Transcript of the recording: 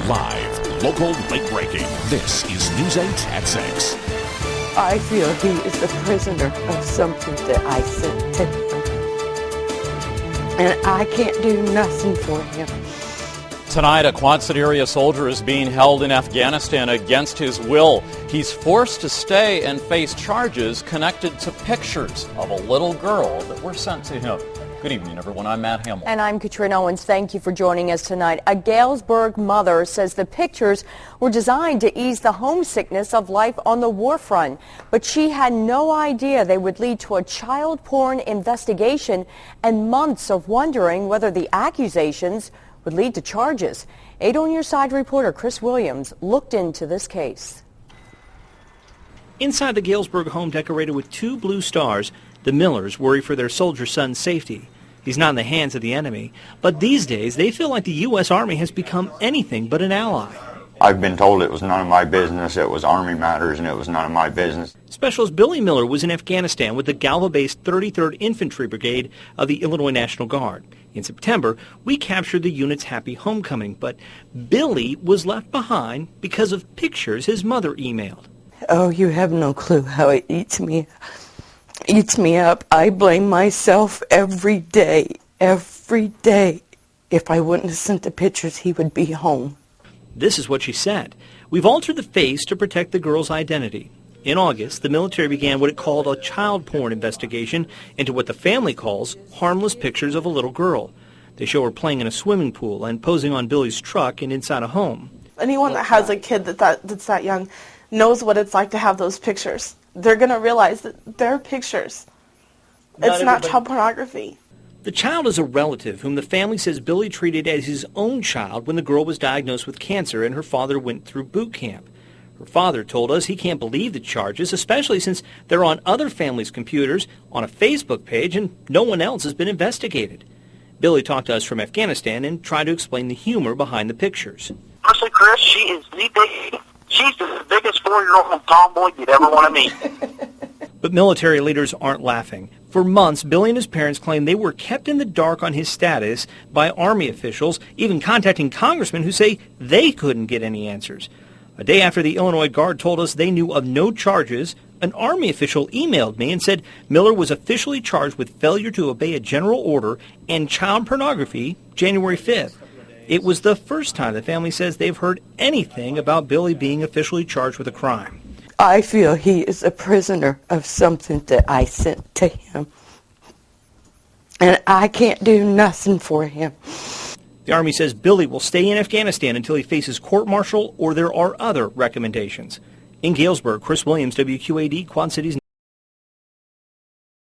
Live, local, late-breaking. This is News 8 at 6. I feel he is a prisoner of something that I sent to him. And I can't do nothing for him. Tonight, a Quad City area soldier is being held in Afghanistan against his will. He's forced to stay and face charges connected to pictures of a little girl that were sent to him. Good evening, everyone. I'm Matt Hamill. And I'm Katrina Owens. Thank you for joining us tonight. A Galesburg mother says the pictures were designed to ease the homesickness of life on the warfront, but she had no idea they would lead to a child porn investigation and months of wondering whether the accusations would lead to charges. 8 On Your Side reporter Chris Williams looked into this case. Inside the Galesburg home decorated with 2 blue stars, the Millers worry for their soldier son's safety. He's not in the hands of the enemy, but these days they feel like the U.S. Army has become anything but an ally. I've been told it was none of my business, it was Army matters, and it was none of my business. Specialist Billy Miller was in Afghanistan with the Galva-based 33rd Infantry Brigade of the Illinois National Guard. In September, we captured the unit's happy homecoming, but Billy was left behind because of pictures his mother emailed. Oh, you have no clue how it eats me up. I blame myself every day. If I wouldn't have sent the pictures, he would be home. This is what she said. We've altered the face to protect the girl's identity. In August, the military began what it called a child porn investigation into what the family calls harmless pictures of a little girl. They show her playing in a swimming pool and posing on Billy's truck and inside a home. Anyone that has a kid that's that young knows what it's like to have those pictures. They're going to realize that they're pictures. It's not child pornography. The child is a relative whom the family says Billy treated as his own child when the girl was diagnosed with cancer and her father went through boot camp. Her father told us he can't believe the charges, especially since they're on other families' computers, on a Facebook page, and no one else has been investigated. Billy talked to us from Afghanistan and tried to explain the humor behind the pictures. Honestly, Chris, she's the biggest 4-year-old tomboy you'd ever want to meet. But military leaders aren't laughing. For months, Billy and his parents claim they were kept in the dark on his status by Army officials, even contacting congressmen who say they couldn't get any answers. A day after the Illinois Guard told us they knew of no charges, an Army official emailed me and said Miller was officially charged with failure to obey a general order and child pornography January 5th. It was the first time the family says they've heard anything about Billy being officially charged with a crime. I feel he is a prisoner of something that I sent to him. And I can't do nothing for him. The Army says Billy will stay in Afghanistan until he faces court-martial or there are other recommendations. In Galesburg, Chris Williams, WQAD, Quad Cities.